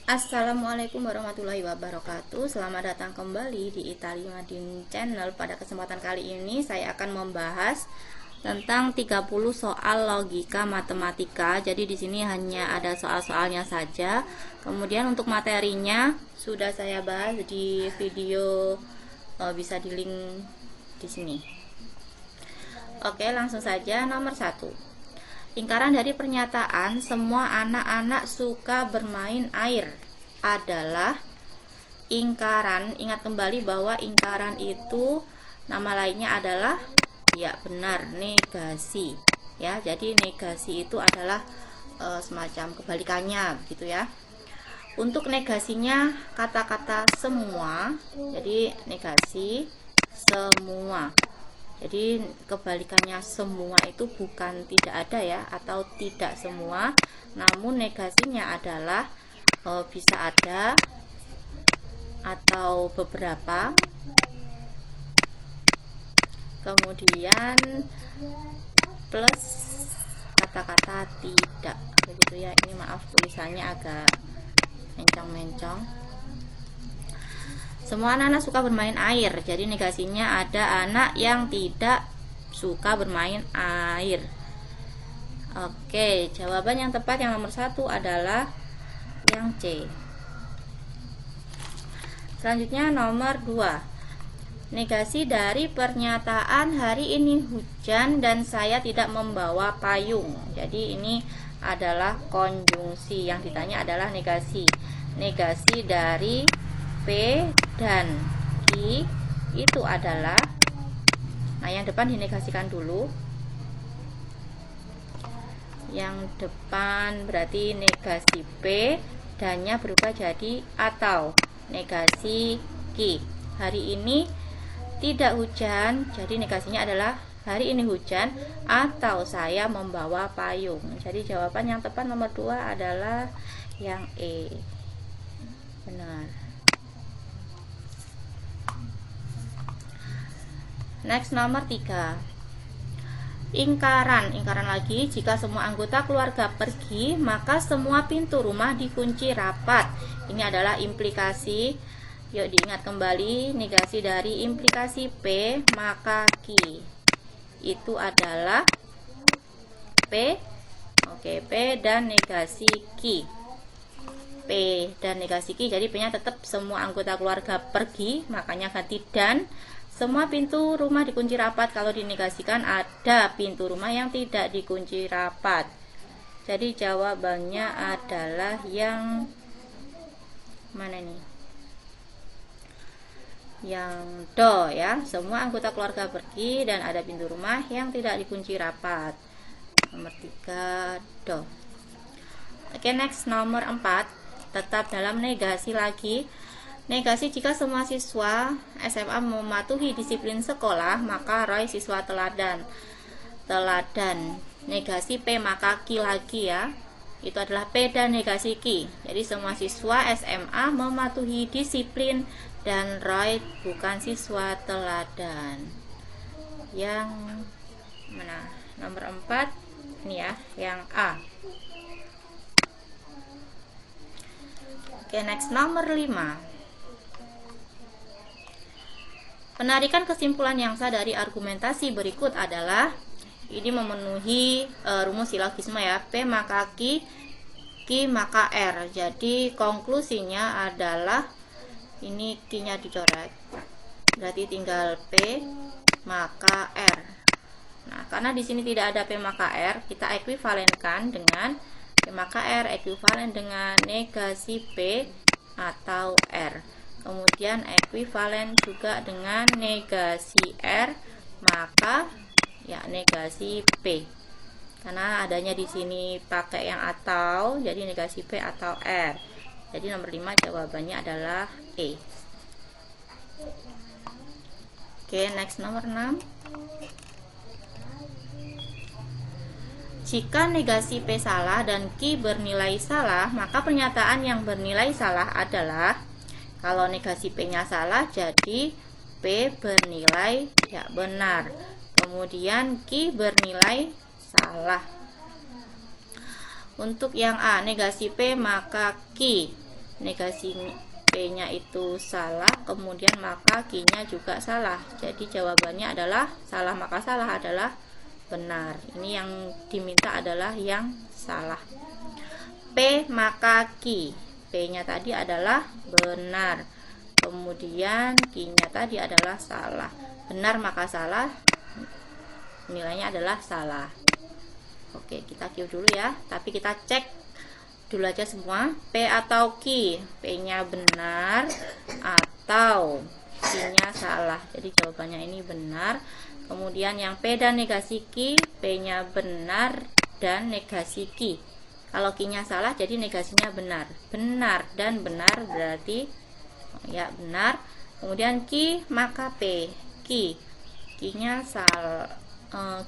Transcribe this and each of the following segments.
Assalamualaikum warahmatullahi wabarakatuh. Selamat datang kembali di Italia Madin Channel. Pada kesempatan kali ini saya akan membahas tentang 30 soal logika matematika. Jadi di sini hanya ada soal-soalnya saja. Kemudian untuk materinya sudah saya bahas di video, bisa di link di sini. Oke, langsung saja. Nomor 1. Lingkaran dari pernyataan semua anak-anak suka bermain air adalah ingkaran. Ingat kembali bahwa ingkaran itu nama lainnya adalah, ya benar, negasi. Ya, jadi negasi itu adalah semacam kebalikannya begitu ya. Untuk negasinya kata-kata semua. Jadi negasi semua. Jadi kebalikannya semua itu bukan tidak ada ya, atau tidak semua, namun negasinya adalah bisa ada atau beberapa. Kemudian plus kata-kata tidak begitu ya. Ini maaf tulisannya agak mencong-mencong. Semua anak-anak suka bermain air. Jadi negasinya ada anak yang tidak suka bermain air. Oke, jawaban yang tepat yang nomor 1 adalah yang C. Selanjutnya nomor 2. Negasi dari pernyataan hari ini hujan dan saya tidak membawa payung. Jadi ini adalah konjungsi. Yang ditanya adalah negasi. Negasi dari P dan Q itu adalah, nah yang depan dinegasikan dulu. Yang depan berarti negasi P, dannya berubah jadi atau. Negasi Q. Hari ini tidak hujan, jadi negasinya adalah hari ini hujan atau saya membawa payung. Jadi jawaban yang tepat nomor 2 adalah yang E. Benar. Next, nomor 3. Ingkaran lagi, jika semua anggota keluarga pergi, maka semua pintu rumah dikunci rapat. Ini adalah implikasi. Yuk diingat kembali, negasi dari implikasi P maka Q itu adalah P. Oke, P dan negasi Q. P dan negasi Q, jadi P nya tetap semua anggota keluarga pergi, makanya ganti dan. Semua pintu rumah dikunci rapat. Kalau dinegasikan ada pintu rumah yang tidak dikunci rapat. Jadi jawabannya adalah yang mana nih? Yang do ya. Semua anggota keluarga pergi dan ada pintu rumah yang tidak dikunci rapat. Nomor 3 do. Oke, next nomor 4. Tetap dalam negasi lagi. Negasi jika semua siswa SMA mematuhi disiplin sekolah, maka Roy siswa teladan. Negasi P maka Q lagi ya. Itu adalah P dan negasi Q. Jadi semua siswa SMA mematuhi disiplin dan Roy bukan siswa teladan. Yang mana? Nomor 4 ini ya, yang A. Oke, next nomor 5. Penarikan kesimpulan yang sah dari argumentasi berikut adalah, ini memenuhi rumus silogisme ya, P maka Q, Q maka R. Jadi konklusinya adalah, ini Q-nya dicoret, berarti tinggal P maka R. Nah, karena di sini tidak ada P maka R, kita ekuivalenkan dengan P maka R ekuivalen dengan negasi P atau R. Kemudian ekuivalen juga dengan negasi R, maka ya negasi P. Karena adanya di sini pakai yang atau, jadi negasi P atau R. Jadi nomor 5 jawabannya adalah E. Oke, next nomor 6. Jika negasi P salah dan Q bernilai salah, maka pernyataan yang bernilai salah adalah, kalau negasi P-nya salah, jadi P bernilai ya benar. Kemudian Q bernilai salah. Untuk yang A, negasi P maka Q. negasi P-nya itu salah, kemudian maka Q-nya juga salah. Jadi jawabannya adalah salah, maka salah adalah benar. Ini yang diminta adalah yang salah. P maka Q. P-nya tadi adalah benar. Kemudian Q-nya tadi adalah salah. Benar maka salah, nilainya adalah salah. Oke, kita Q dulu ya. Tapi kita cek dulu aja semua. P atau Q, P-nya benar atau Q-nya salah. Jadi jawabannya ini benar. Kemudian yang P dan negasi Q, P-nya benar dan negasi Q. Kalau Q-nya salah, jadi negasinya benar. Benar dan benar berarti ya benar. Kemudian Q maka P. Q-nya salah.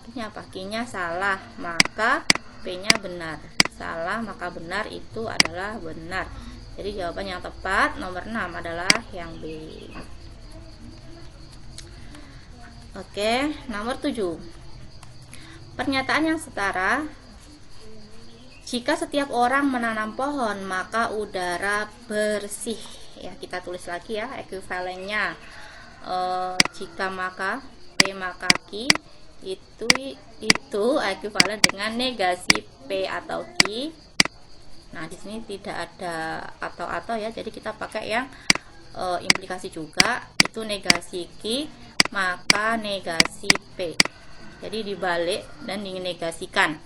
Q-nya apa? Q-nya salah, maka P-nya benar. Salah maka benar itu adalah benar. Jadi jawaban yang tepat nomor 6 adalah yang B. Oke, nomor 7. Pernyataan yang setara. Jika setiap orang menanam pohon, maka udara bersih. Ya, kita tulis lagi ya ekuivalennya. Jika maka P maka Q itu ekuivalen dengan negasi P atau Q. Nah, di sini tidak ada atau ya, jadi kita pakai yang implikasi juga, itu negasi Q maka negasi P. Jadi dibalik dan dinegasikan.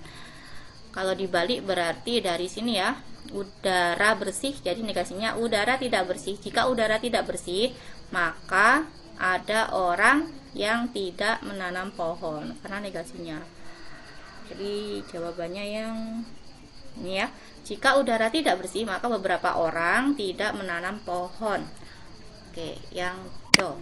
Kalau dibalik berarti dari sini ya, udara bersih, jadi negasinya udara tidak bersih. Jika udara tidak bersih, maka ada orang yang tidak menanam pohon karena negasinya. Jadi jawabannya yang ini ya. Jika udara tidak bersih, maka beberapa orang tidak menanam pohon. Oke, yang do.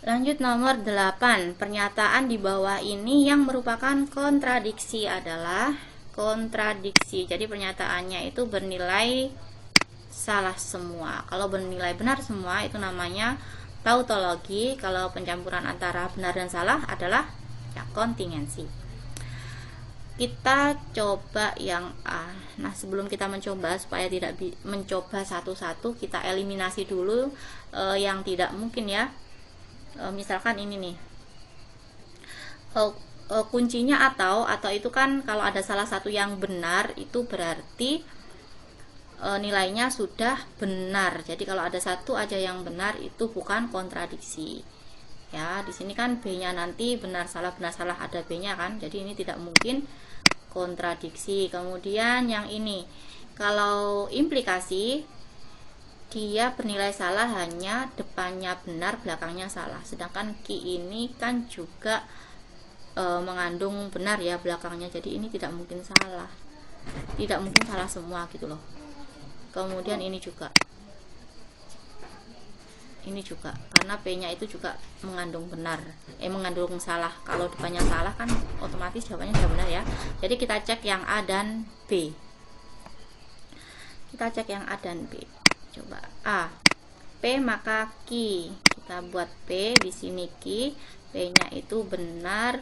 Lanjut nomor 8. Pernyataan di bawah ini yang merupakan kontradiksi adalah kontradiksi. Jadi pernyataannya itu bernilai salah semua. Kalau bernilai benar semua itu namanya tautologi. Kalau pencampuran antara benar dan salah adalah ya, kontingensi. Kita coba yang A. Nah, sebelum kita mencoba, supaya tidak mencoba satu-satu, kita eliminasi dulu yang tidak mungkin ya. Misalkan ini nih, kuncinya atau itu kan kalau ada salah satu yang benar itu berarti nilainya sudah benar. Jadi kalau ada satu aja yang benar itu bukan kontradiksi. Ya, di sini kan B-nya nanti benar salah ada B-nya kan. Jadi ini tidak mungkin kontradiksi. Kemudian yang ini, kalau implikasi dia bernilai salah hanya depannya benar, belakangnya salah. Sedangkan Q ini kan juga mengandung benar ya belakangnya. Jadi ini tidak mungkin salah. Tidak mungkin salah semua gitu loh. Kemudian ini juga. Ini juga karena P-nya itu juga mengandung benar. Mengandung salah. Kalau depannya salah kan otomatis jawabannya sudah benar ya. Jadi kita cek yang A dan B. Kita cek yang A dan B. Coba A. P maka Q. Kita buat P di sini Q. P-nya itu benar,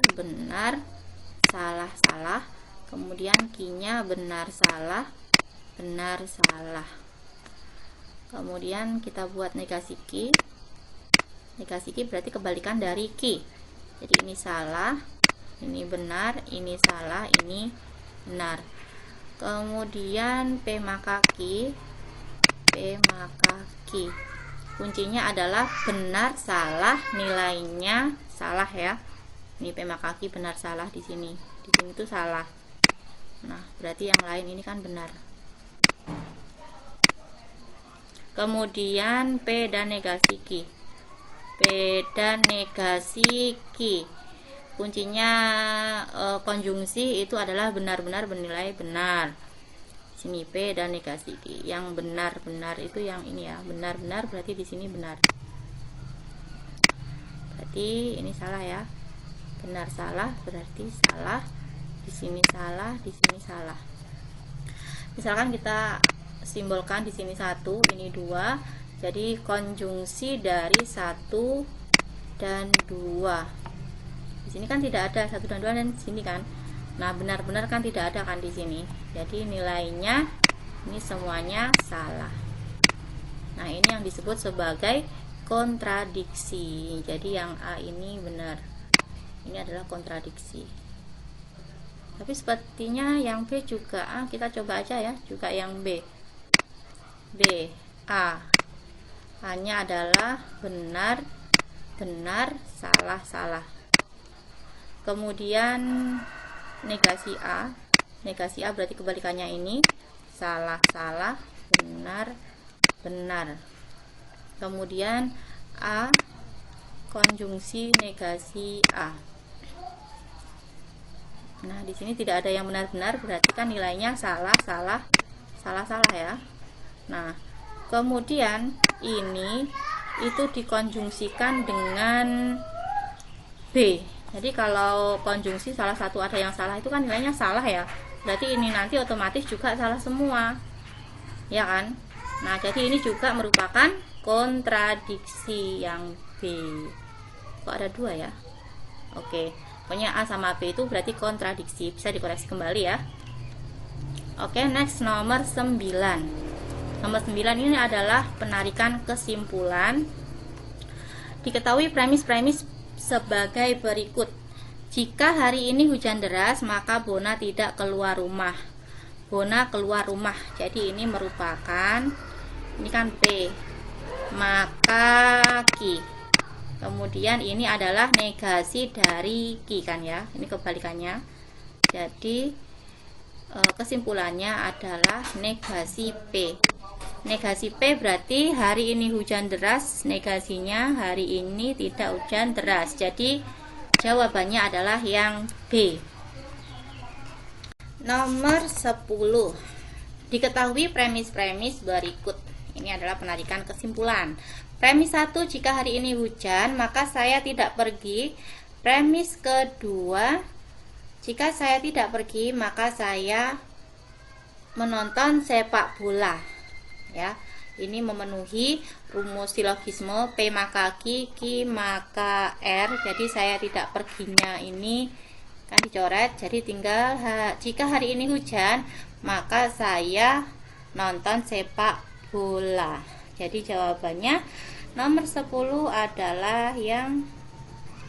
salah. Kemudian Q-nya benar, salah. Kemudian kita buat negasi Q. Negasi Q berarti kebalikan dari Q. Jadi ini salah, ini benar, ini salah, ini benar. Kemudian P maka Q. Kuncinya adalah benar salah, nilainya salah ya. Ini P maka Q benar salah di sini. Di sini itu salah. Nah, berarti yang lain ini kan benar. Kemudian P dan negasi Q. Kuncinya konjungsi itu adalah benar-benar bernilai benar. Sini P dan negasi Q. Yang benar-benar itu yang ini ya. Benar-benar berarti di sini benar. Berarti ini salah ya. Benar salah berarti salah. Di sini salah, di sini salah. Misalkan kita simbolkan di sini 1, ini 2. Jadi konjungsi dari 1 dan 2. Di sini kan tidak ada 1 dan 2 dan di sini kan. Nah, benar-benar kan tidak ada kan di sini. Jadi nilainya ini semuanya salah. Nah, ini yang disebut sebagai kontradiksi. Jadi yang A ini benar. Ini adalah kontradiksi. Tapi sepertinya yang B juga kita coba aja ya, juga yang B. B, A. A-nya adalah benar, benar, salah, salah. Kemudian negasi A berarti kebalikannya ini, salah, salah, benar, benar. Kemudian A konjungsi negasi A. Nah, di sini tidak ada yang benar-benar, berarti kan nilainya salah, salah, salah, salah ya. Nah, kemudian ini itu dikonjungsikan dengan B. Jadi kalau konjungsi salah satu ada yang salah itu kan nilainya salah ya. Berarti ini nanti otomatis juga salah semua. Ya kan? Nah, jadi ini juga merupakan kontradiksi yang B. Kok ada dua ya? Oke. Pokoknya A sama B itu berarti kontradiksi. Bisa dikoreksi kembali ya. Oke, next nomor 9. Nomor 9 ini adalah penarikan kesimpulan. Diketahui premis-premis sebagai berikut. Jika hari ini hujan deras, maka Bona tidak keluar rumah. Bona keluar rumah. Jadi ini merupakan, ini kan P, maka Q. Kemudian ini adalah negasi dari Q kan ya. Ini kebalikannya. Jadi kesimpulannya adalah negasi P. Negasi P berarti hari ini hujan deras, negasinya hari ini tidak hujan deras. Jadi jawabannya adalah yang B. Nomor 10. Diketahui premis-premis berikut. Ini adalah penarikan kesimpulan. Premis 1, jika hari ini hujan, maka saya tidak pergi. Premis kedua, jika saya tidak pergi, maka saya menonton sepak bola. Ya, ini memenuhi rumus silogisme P maka Q, Q maka R. Jadi saya tidak perginya ini kan dicoret. Jadi tinggal jika hari ini hujan, maka saya nonton sepak bola. Jadi jawabannya nomor 10 adalah yang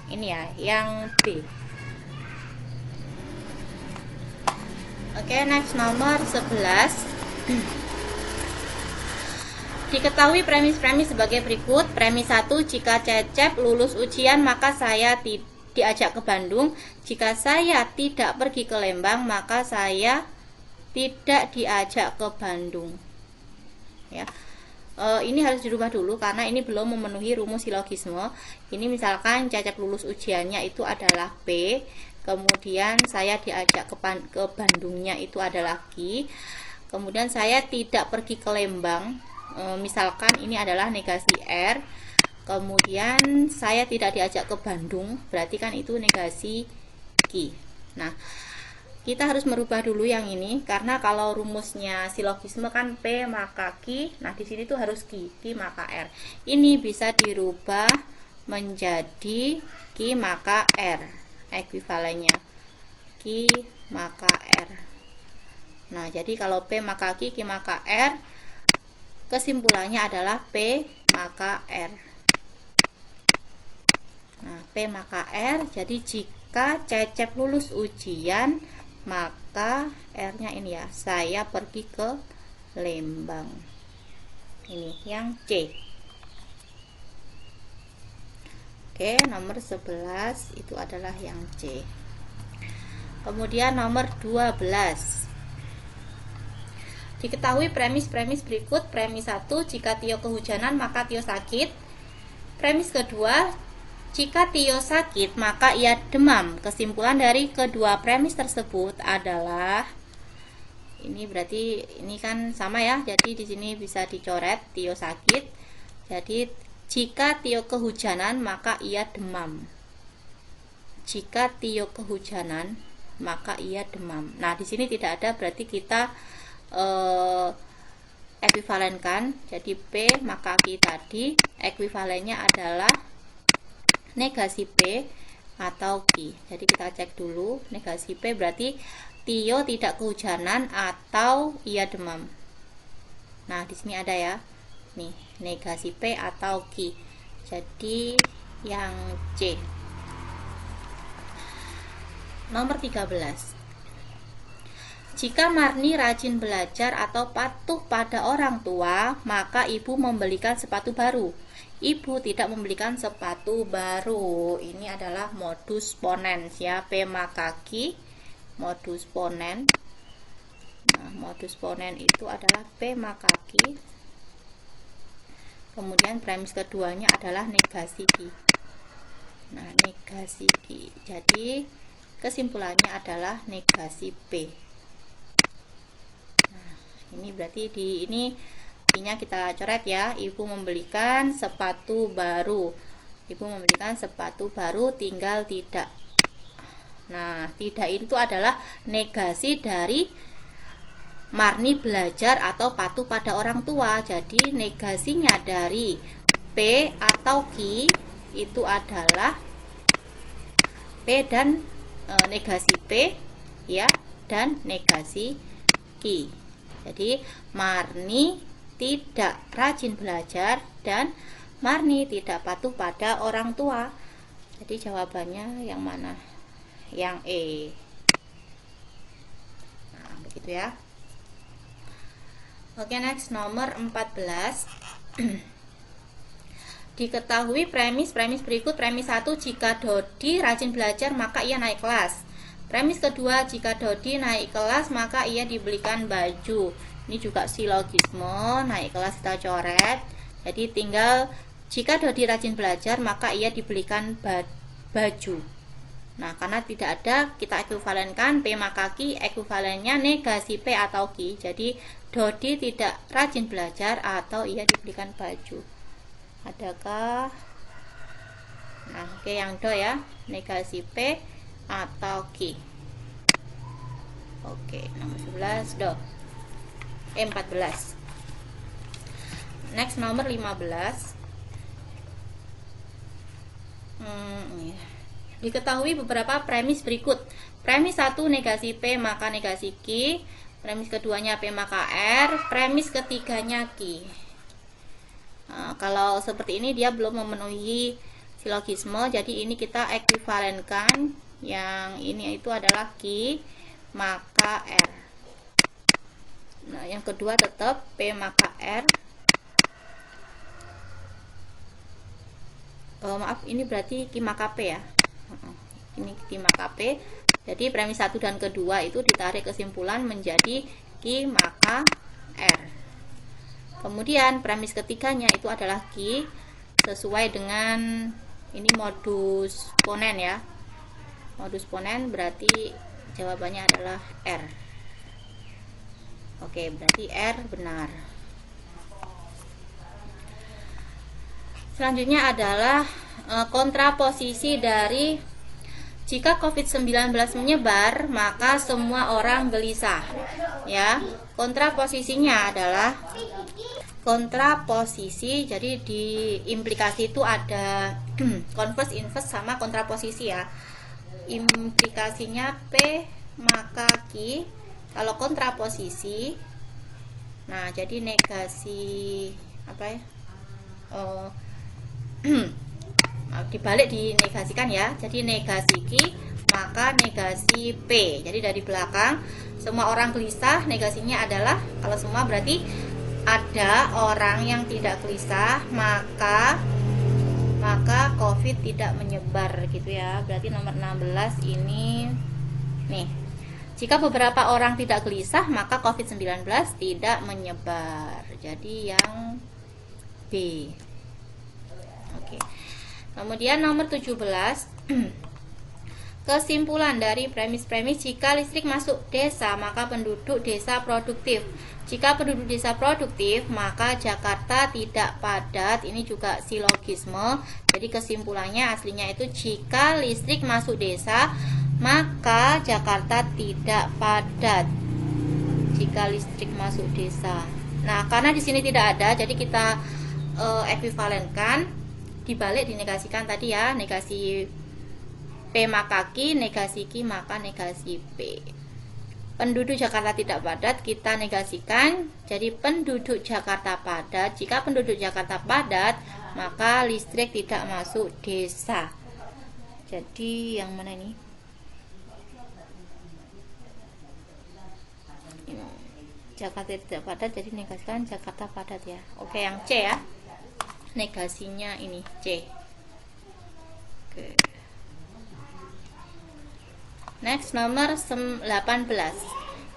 ini ya, yang B. Oke, next nomor 11. Diketahui premis-premis sebagai berikut. Premis 1, jika Cecep lulus ujian maka saya diajak ke Bandung. Jika saya tidak pergi ke Lembang maka saya tidak diajak ke Bandung. Ya. Ini harus dirubah dulu karena ini belum memenuhi rumus silogisme. Ini misalkan Cecep lulus ujiannya itu adalah P, kemudian saya diajak ke Bandungnya itu adalah Q, kemudian saya tidak pergi ke Lembang, misalkan ini adalah negasi R, kemudian saya tidak diajak ke Bandung, berarti kan itu negasi Q. Nah, kita harus merubah dulu yang ini karena kalau rumusnya silogisme kan P maka Q. Nah, di sini tuh harus Q maka R. Ini bisa dirubah menjadi Q maka R. Ekuivalennya Q maka R. Nah, jadi kalau P maka Q, Q maka R, kesimpulannya adalah P maka R. Nah, P maka R. Jadi jika Cecep lulus ujian, maka R-nya ini ya, saya pergi ke Lembang. Ini yang C. Oke, nomor 11 itu adalah yang C. Kemudian nomor 12. Diketahui premis-premis berikut. Premis 1, jika Tio kehujanan maka Tio sakit. Premis kedua, jika Tio sakit maka ia demam. Kesimpulan dari kedua premis tersebut adalah ini berarti ini kan sama ya. Jadi di sini bisa dicoret Tio sakit. Jadi jika Tio kehujanan maka ia demam. Jika Tio kehujanan maka ia demam. Nah, di sini tidak ada, berarti kita ekuivalenkan. Jadi P maka Q tadi ekuivalennya adalah negasi P atau Ki. Jadi kita cek dulu. Negasi P berarti Tio tidak kehujanan atau ia demam. Nah, di sini ada ya. Nih, negasi P atau Ki. Jadi yang C. Nomor 13. Jika Marni rajin belajar atau patuh pada orang tua, maka ibu membelikan sepatu baru. Ibu tidak membelikan sepatu baru. Ini adalah modus ponens ya, P maka Ki, modus ponen. Nah, modus ponen itu adalah P maka Ki. Kemudian premis keduanya adalah negasi Ki. Nah, negasi Ki. Jadi kesimpulannya adalah negasi P. Nah, ini berarti ini kita coret ya. Ibu membelikan sepatu baru. Ibu membelikan sepatu baru, tinggal tidak. Nah, tidak itu adalah negasi dari Marni belajar atau patuh pada orang tua. Jadi negasinya dari P atau Ki itu adalah P dan negasi P ya, dan negasi Ki. Jadi Marni tidak rajin belajar dan Marni tidak patuh pada orang tua. Jadi jawabannya yang mana? Yang E. Nah, begitu ya. Oke, next nomor 14. Diketahui premis berikut. Premis 1, jika Dodi rajin belajar maka ia naik kelas. Premis kedua, jika Dodi naik kelas maka ia dibelikan baju. Ini juga silogisme, naik kelas kita coret. Jadi tinggal jika Dodi rajin belajar maka ia dibelikan baju. Nah, karena tidak ada, kita ekuivalenkan P maka Ki, ekuivalennya negasi P atau Ki. Jadi Dodi tidak rajin belajar atau ia dibelikan baju. Adakah? Nah, oke, yang do ya, negasi P atau Ki. Oke, nomor 11 do. 14. Next nomor 15. Diketahui beberapa premis berikut. Premis 1, negasi P maka negasi Ki. Premis keduanya P maka R. Premis ketiganya Ki. Nah, kalau seperti ini dia belum memenuhi silogisme, jadi ini kita ekuivalenkan. Yang ini itu adalah Ki maka R. Nah, yang kedua tetap P maka R. Maaf, ini berarti Ki maka P ya. Ini Ki maka P. Jadi premis 1 dan kedua itu ditarik kesimpulan menjadi Ki maka R. Kemudian premis ketiganya itu adalah Ki, sesuai dengan ini modus ponen ya. Modus ponen berarti jawabannya adalah R. Oke, berarti R benar. Selanjutnya adalah kontraposisi dari jika COVID-19 menyebar, maka semua orang gelisah. Ya, kontraposisinya adalah kontraposisi. Jadi di implikasi itu ada converse, inverse sama kontraposisi ya. Implikasinya P maka Ki. Kalau kontraposisi, nah jadi negasi apa ya? Dibalik dinegasikan ya. Jadi negasi Ki maka negasi P. Jadi dari belakang semua orang gelisah, negasinya adalah, kalau semua berarti ada orang yang tidak gelisah, maka COVID tidak menyebar gitu ya. Berarti nomor 16 ini nih. Jika beberapa orang tidak gelisah, maka COVID-19 tidak menyebar. Jadi yang B. Oke. Kemudian nomor 17. Kesimpulan dari premis-premis, jika listrik masuk desa, maka penduduk desa produktif. Jika penduduk desa produktif, maka Jakarta tidak padat. Ini juga silogisme. Jadi kesimpulannya aslinya itu jika listrik masuk desa, maka Jakarta tidak padat. Jika listrik masuk desa. Nah, karena di sini tidak ada, jadi kita ekuivalenkan, dibalik dinegasikan tadi ya, negasi P maka Q, negasi Q maka negasi P. Penduduk Jakarta tidak padat kita negasikan jadi penduduk Jakarta padat. Jika penduduk Jakarta padat, maka listrik tidak masuk desa. Jadi yang mana ini? Jakarta tidak padat, jadi negasikan Jakarta padat ya. Oke, yang C ya. Negasinya ini C. Oke. Next, nomor 18.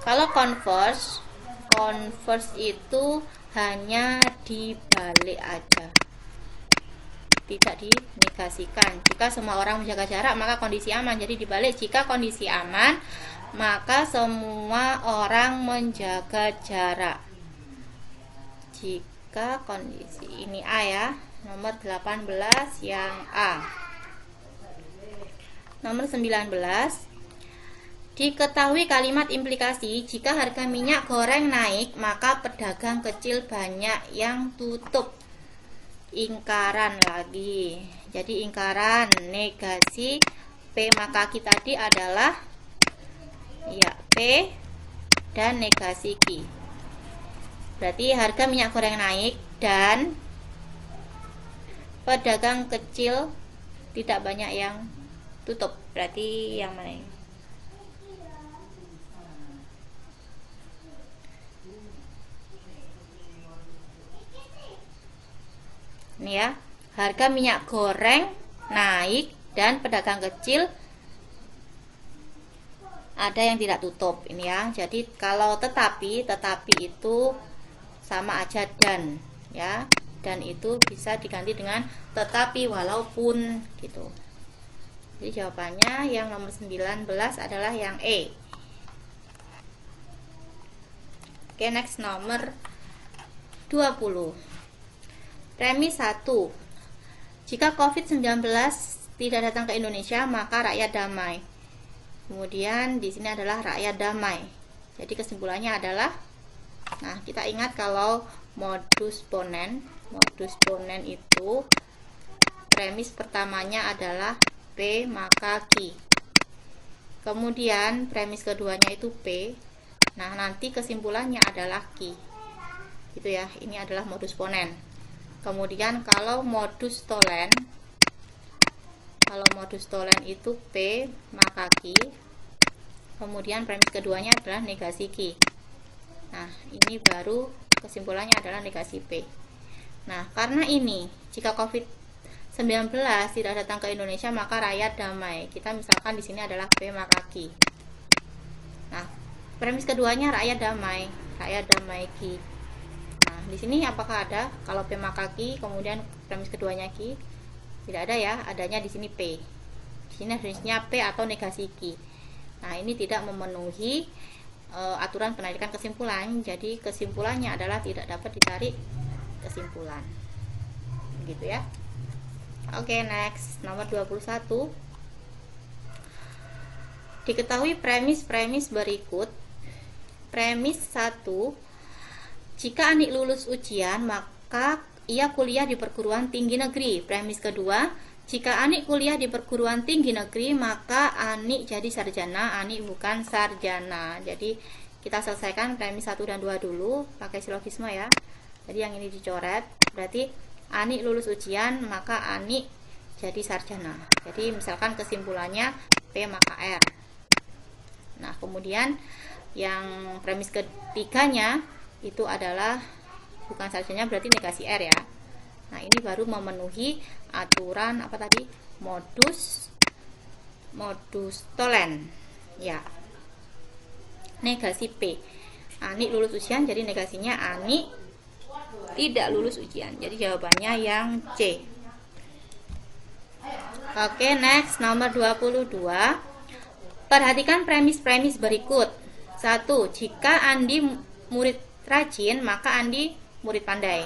Kalau converse itu hanya dibalik aja, tidak dinegasikan. Jika semua orang menjaga jarak, maka kondisi aman. Jadi dibalik, jika kondisi aman, maka semua orang menjaga jarak. Jika kondisi ini A ya, nomor 18 yang A. Nomor 19. Diketahui kalimat implikasi, jika harga minyak goreng naik, maka pedagang kecil banyak yang tutup. Ingkaran lagi. Jadi ingkaran negasi P maka Q tadi adalah ya P dan negasi Q. Berarti harga minyak goreng naik dan pedagang kecil tidak banyak yang tutup. Berarti yang mana ini? Ini ya, harga minyak goreng naik dan pedagang kecil ada yang tidak tutup. Ini ya. Jadi kalau tetapi itu sama aja dan ya. Dan itu bisa diganti dengan tetapi walaupun gitu. Jadi jawabannya yang nomor 19 adalah yang E. Oke, next nomor 20. Premis 1. Jika COVID-19 tidak datang ke Indonesia, maka rakyat damai. Kemudian di sini adalah rakyat damai. Jadi kesimpulannya adalah, nah kita ingat kalau modus ponen itu premis pertamanya adalah P maka Q. Kemudian premis keduanya itu P. Nah, nanti kesimpulannya adalah Q. Gitu ya. Ini adalah modus ponen. Kemudian kalau modus tolen itu P maka Q. Kemudian premis keduanya adalah negasi Q. Nah, ini baru kesimpulannya adalah negasi P. Nah, karena ini jika COVID-19 tidak datang ke Indonesia maka rakyat damai. Kita misalkan di sini adalah P maka Q. Nah, premis keduanya rakyat damai Q. Di sini apakah ada kalau P maka Q, kemudian premis keduanya Q? Tidak ada ya, adanya di sini P. Di sini harusnya P atau negasi Q. Nah, ini tidak memenuhi aturan penarikan kesimpulan. Jadi kesimpulannya adalah tidak dapat ditarik kesimpulan. Begitu ya. Oke, next nomor 21. Diketahui premis-premis berikut. Premis 1. Jika Anik lulus ujian, maka ia kuliah di perguruan tinggi negeri. Premis kedua, jika Anik kuliah di perguruan tinggi negeri, maka Anik jadi sarjana, Anik bukan sarjana. Jadi kita selesaikan premis 1 dan 2 dulu pakai silogisme ya. Jadi yang ini dicoret, berarti Anik lulus ujian, maka Anik jadi sarjana. Jadi misalkan kesimpulannya P maka R. Nah, kemudian yang premis ketiganya itu adalah bukan sarjana, berarti negasi R ya. Nah, ini baru memenuhi aturan apa tadi? Modus tolen ya. Negasi P. Anik lulus ujian, jadi negasinya Anik tidak lulus ujian. Jadi jawabannya yang C. Oke, next nomor 22. Perhatikan premis-premis berikut. 1. Jika Andi murid rajin, maka Andi murid pandai.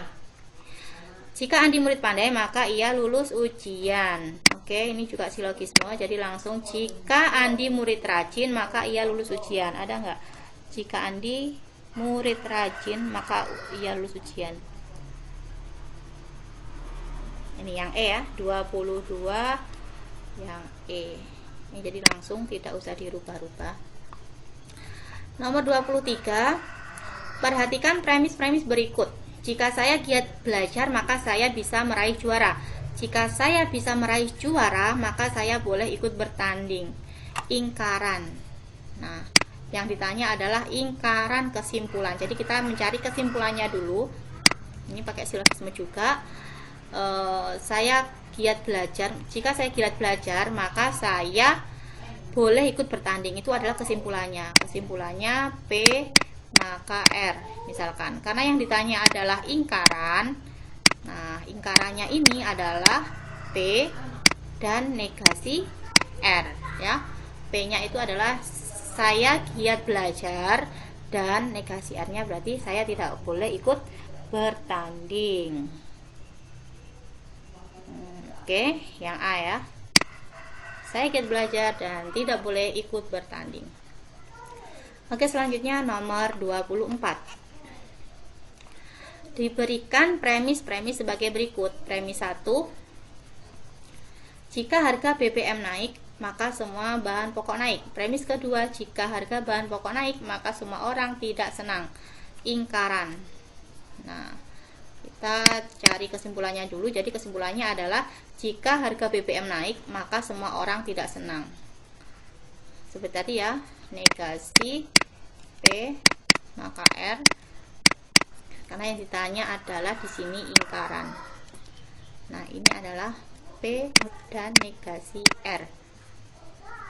Jika Andi murid pandai, maka ia lulus ujian. Oke, ini juga silogisme. Jadi langsung jika Andi murid rajin, maka ia lulus ujian. Ada nggak? Jika Andi murid rajin, maka ia lulus ujian. Ini yang E ya, 22 yang E. Ini jadi langsung, tidak usah dirubah-rubah. Nomor 23, perhatikan premis-premis berikut. Jika saya giat belajar, maka saya bisa meraih juara. Jika saya bisa meraih juara, maka saya boleh ikut bertanding. Ingkaran. Nah, yang ditanya adalah ingkaran kesimpulan. Jadi kita mencari kesimpulannya dulu. Ini pakai silogisme juga. Saya giat belajar. Jika saya giat belajar, maka saya boleh ikut bertanding. Itu adalah kesimpulannya. Kesimpulannya P maka R misalkan. Karena yang ditanya adalah ingkaran. Nah, ingkarannya ini adalah P dan negasi R ya. P-nya itu adalah saya giat belajar dan negasi R-nya berarti saya tidak boleh ikut bertanding. Oke, yang A ya. Saya giat belajar dan tidak boleh ikut bertanding. Oke, selanjutnya nomor 24. Diberikan premis-premis sebagai berikut. Premis 1, jika harga BBM naik, maka semua bahan pokok naik. Premis kedua, jika harga bahan pokok naik, maka semua orang tidak senang. Ingkaran. Nah, kita cari kesimpulannya dulu. Jadi kesimpulannya adalah jika harga BBM naik, maka semua orang tidak senang. Seperti tadi ya, negasi P maka R, karena yang ditanya adalah di sini ingkaran. Nah, ini adalah P dan negasi R.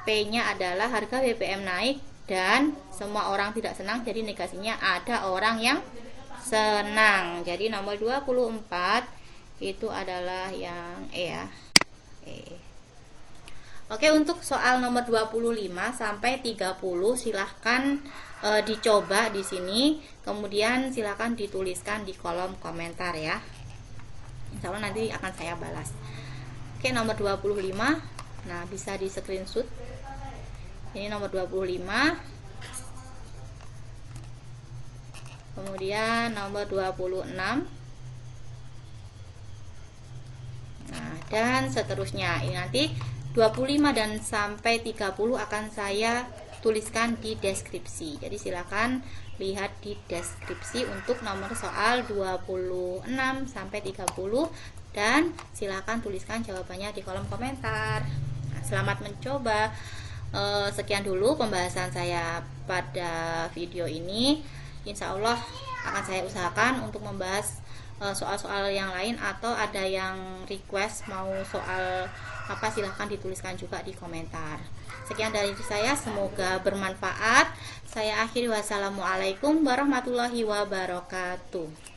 P-nya adalah harga BBM naik dan semua orang tidak senang, jadi negasinya ada orang yang senang. Jadi nomor 24 itu adalah yang E ya. E. Oke, untuk soal nomor 25 sampai 30 silahkan dicoba di sini, kemudian silahkan dituliskan di kolom komentar ya. Insya Allah nanti akan saya balas. Oke, nomor 25. Nah, bisa di screenshot. Ini nomor 25. Kemudian nomor 26. Nah, dan seterusnya. Ini nanti 25 dan sampai 30 akan saya tuliskan di deskripsi. Jadi silakan lihat di deskripsi untuk nomor soal 26 sampai 30 dan silakan tuliskan jawabannya di kolom komentar. Nah, selamat mencoba. Sekian dulu pembahasan saya pada video ini. Insya Allah akan saya usahakan untuk membahas soal-soal yang lain, atau ada yang request mau soal apa, silahkan dituliskan juga di komentar. Sekian dari saya, semoga bermanfaat. Saya akhiri, wassalamualaikum warahmatullahi wabarakatuh.